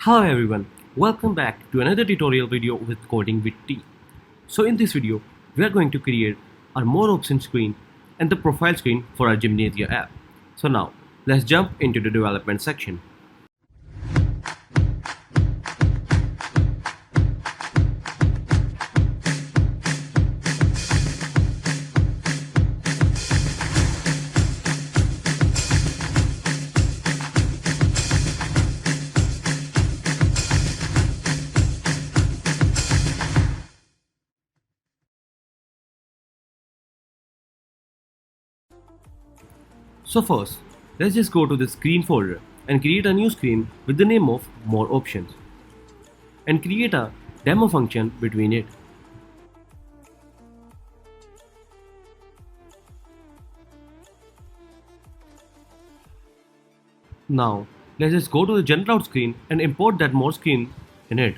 Hello everyone, welcome back to another tutorial video with Coding with T. So in this video, we are going to create our more options screen and the profile screen for our Gymnasia app. So now, let's jump into the development section. So first, let's just go to the screen folder and create a new screen with the name of more options and create a demo function between it. Now, let's just go to the general out screen and import that more screen in it.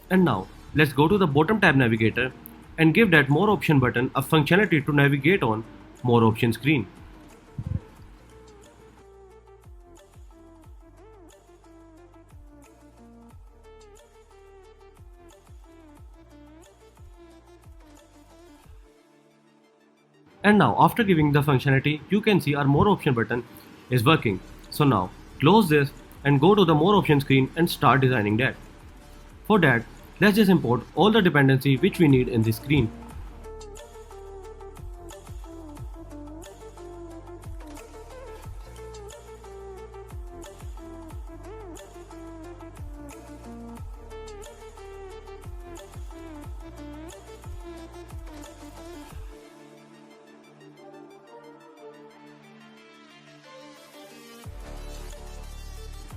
And now, let's go to the bottom tab navigator and give that more option button a functionality to navigate on more option screen. And now after giving the functionality, you can see our more option button is working. So now close this and go to the more option screen and start designing that. For that, let's just import all the dependency which we need in this screen.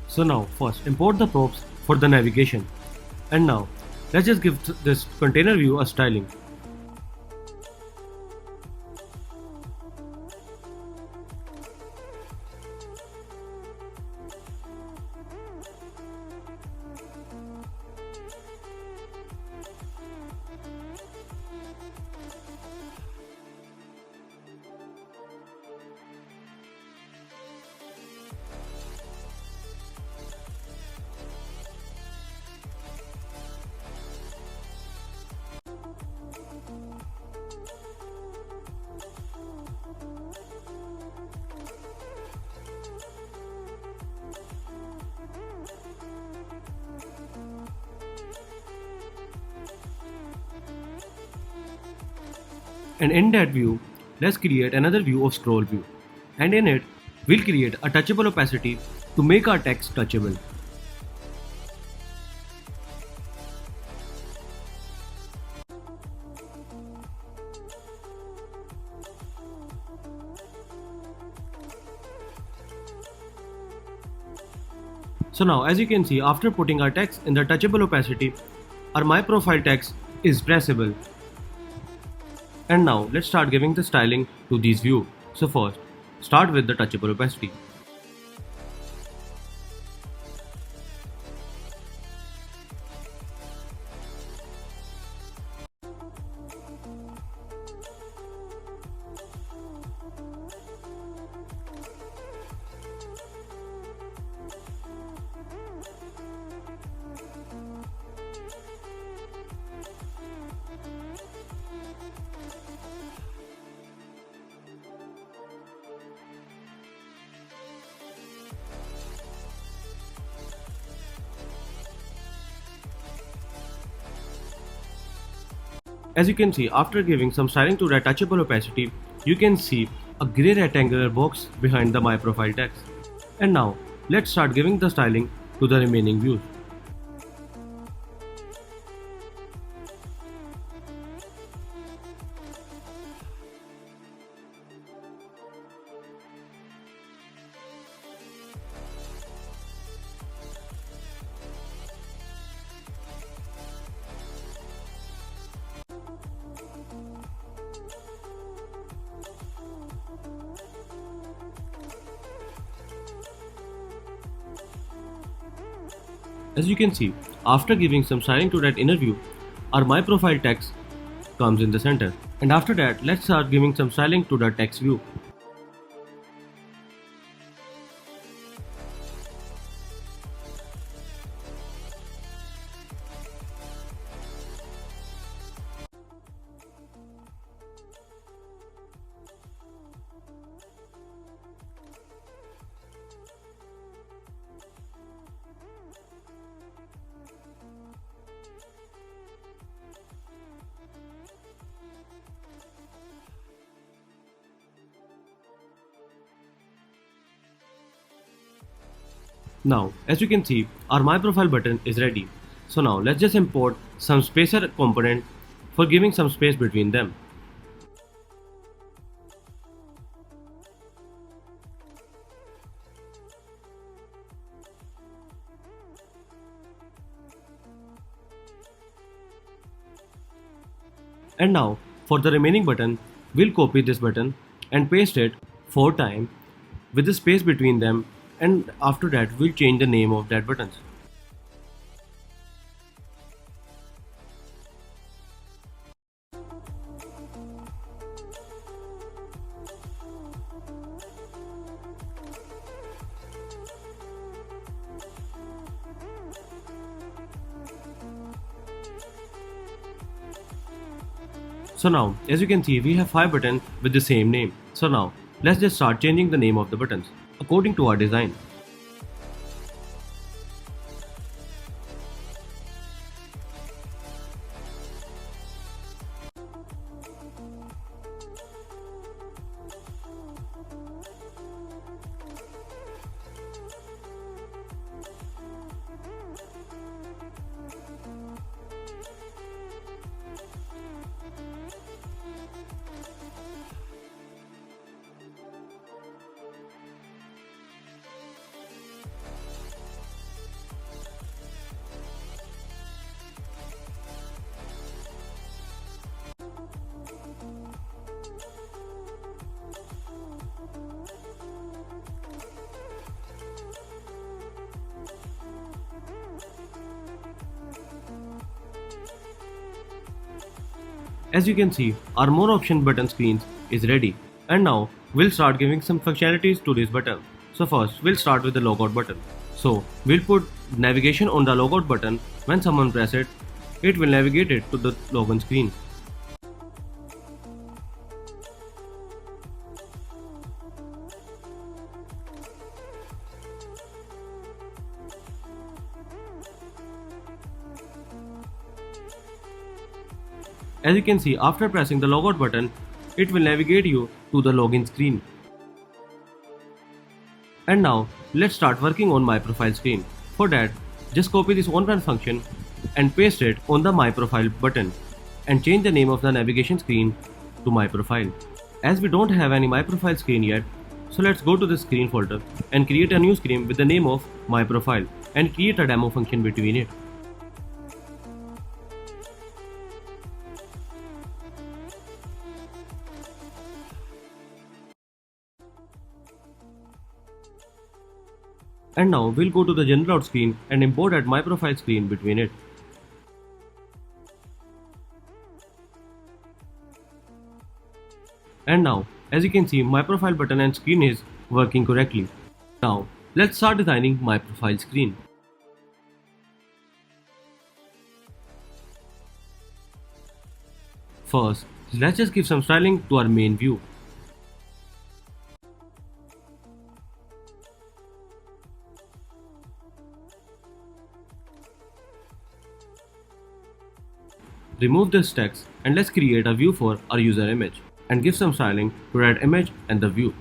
So now first import the props for the navigation. And now let's just give this container view a styling. And in that view, let's create another view of scroll view. And in it, we'll create a touchable opacity to make our text touchable. So now as you can see, after putting our text in the touchable opacity, our my profile text is pressable. And now let's start giving the styling to these view. So first, start with the touchable opacity. As you can see, after giving some styling to that touchable opacity, you can see a grey rectangular box behind the My Profile text. And now, let's start giving the styling to the remaining views. As you can see, after giving some styling to that inner view, our My Profile text comes in the center. And after that, let's start giving some styling to the text view. Now, as you can see, our My Profile button is ready. So now let's just import some spacer component for giving some space between them. And now, for the remaining button, we'll copy this button and paste it 4 times with the space between them, and after that we'll change the name of that buttons. So now, as you can see, we have 5 buttons with the same name. So now, let's just start changing the name of the buttons according to our design. As you can see, our more option button screens is ready. And now, we'll start giving some functionalities to this button. So first, we'll start with the logout button. So, we'll put navigation on the logout button. When someone press it, it will navigate it to the login screen. As you can see, after pressing the logout button, it will navigate you to the login screen. And now, let's start working on My Profile screen. For that, just copy this onRun function and paste it on the My Profile button and change the name of the navigation screen to My Profile. As we don't have any My Profile screen yet, so let's go to the screen folder and create a new screen with the name of My Profile and create a demo function between it. And now we'll go to the general out screen and import that My Profile screen between it. And now, as you can see, My Profile button and screen is working correctly. Now, let's start designing My Profile screen. First, let's just give some styling to our main view. Remove this text and let's create a view for our user image and give some styling to that image and the view.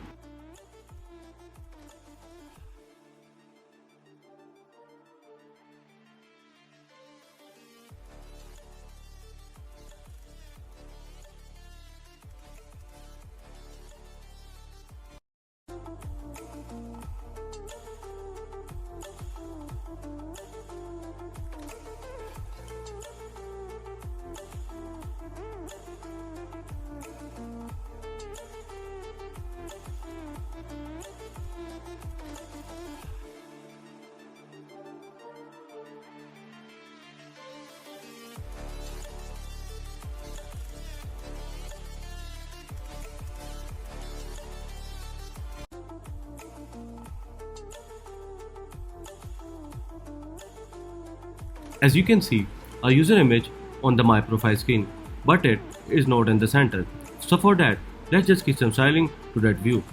As you can see, a user image on the My Profile screen, but it is not in the center. So for that, let's just give some styling to that view.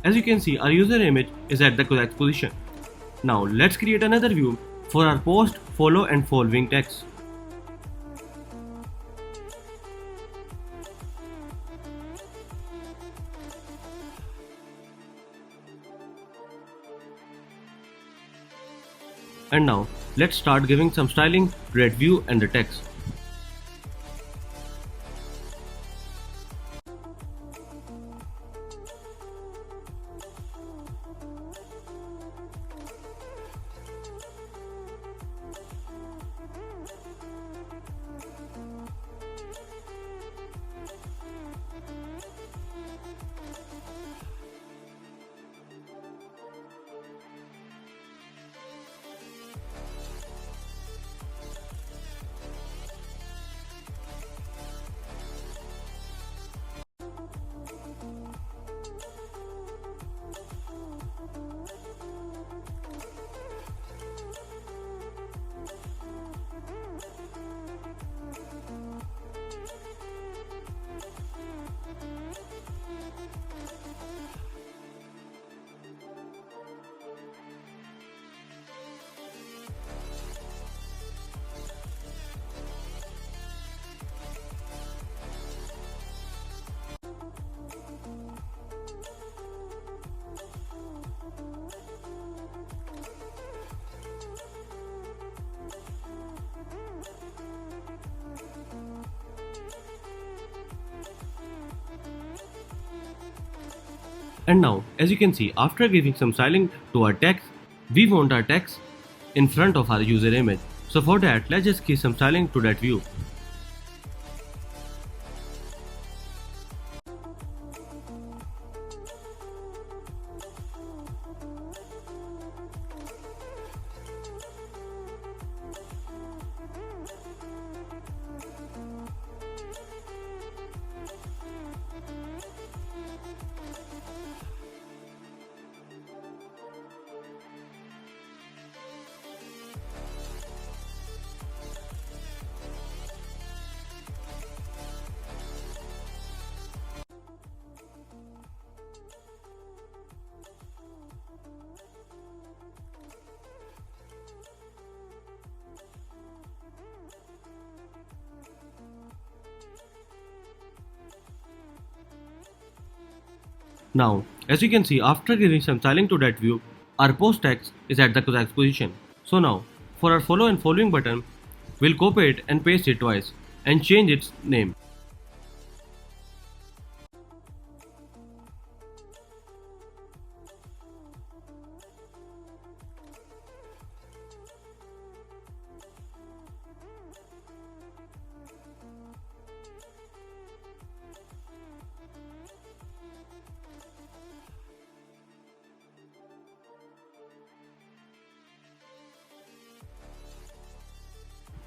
As you can see, our user image is at the correct position. Now let's create another view for our post, follow and following text. And now let's start giving some styling to that view and the text. And now, as you can see, after giving some styling to our text, we want our text in front of our user image. So for that, let's just give some styling to that view. Now, as you can see, after giving some styling to that view, our post text is at the correct position. So now, for our follow and following button, we'll copy it and paste it twice and change its name.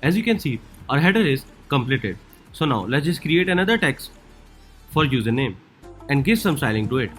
As you can see, our header is completed. So now let's just create another text for username and give some styling to it.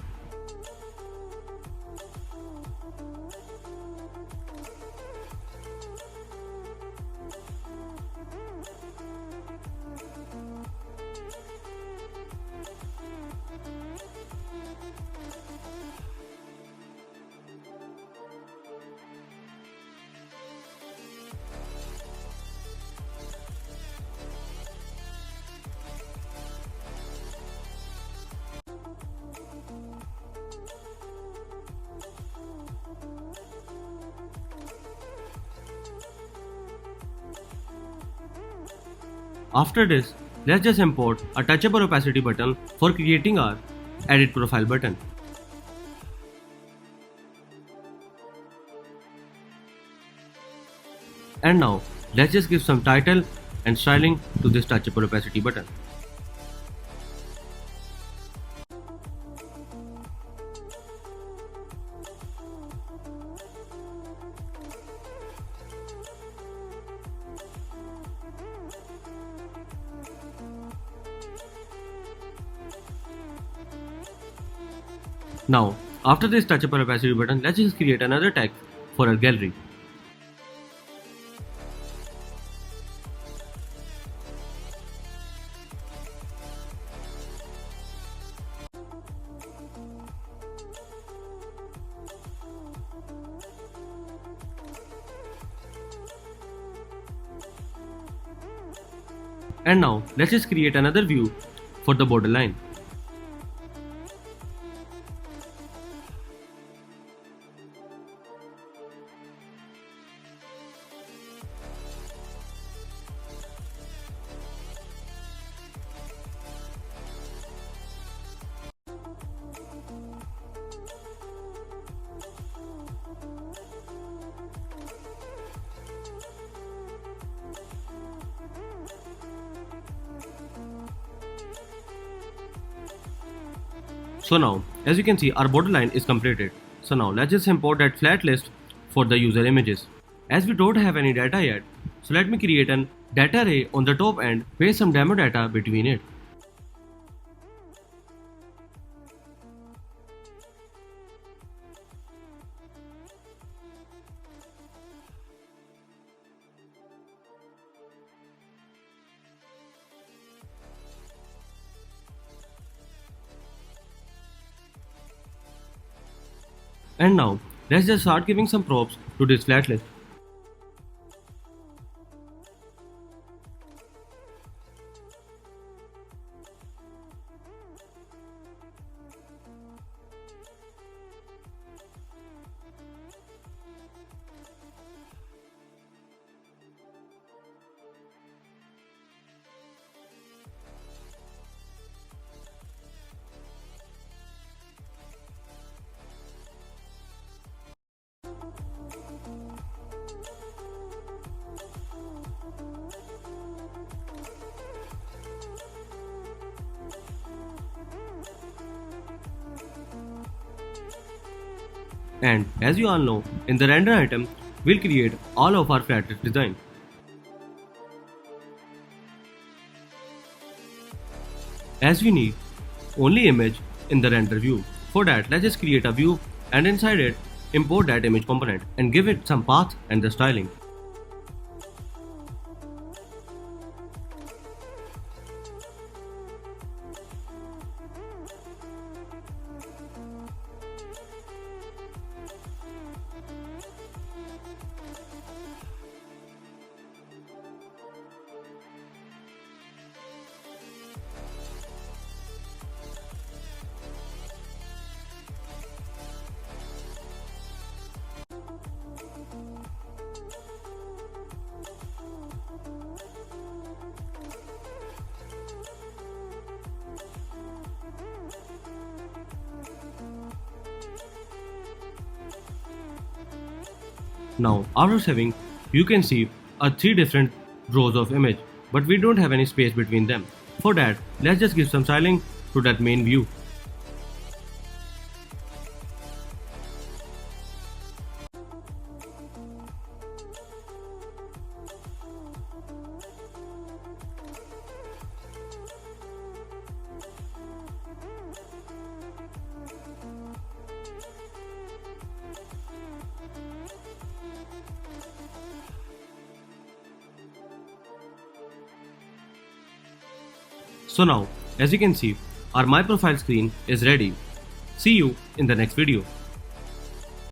After this, let's just import a touchable opacity button for creating our edit profile button. And now, let's just give some title and styling to this touchable opacity button. Now, after this touchable opacity button, let's just create another tag for our gallery. And now let's just create another view for the borderline. So now, as you can see, our borderline is completed. So now let's just import that flat list for the user images. As we don't have any data yet, so let me create an data array on the top and paste some demo data between it. And now, let's just start giving some props to this flat list. And as you all know, in the render item, we'll create all of our flat list design. As we need only image in the render view. For that, let's just create a view and inside it, import that image component and give it some path and the styling. Now after saving, you can see three different rows of image, but we don't have any space between them. For that, let's just give some styling to that main view. So now, as you can see, our My Profile screen is ready. See you in the next video.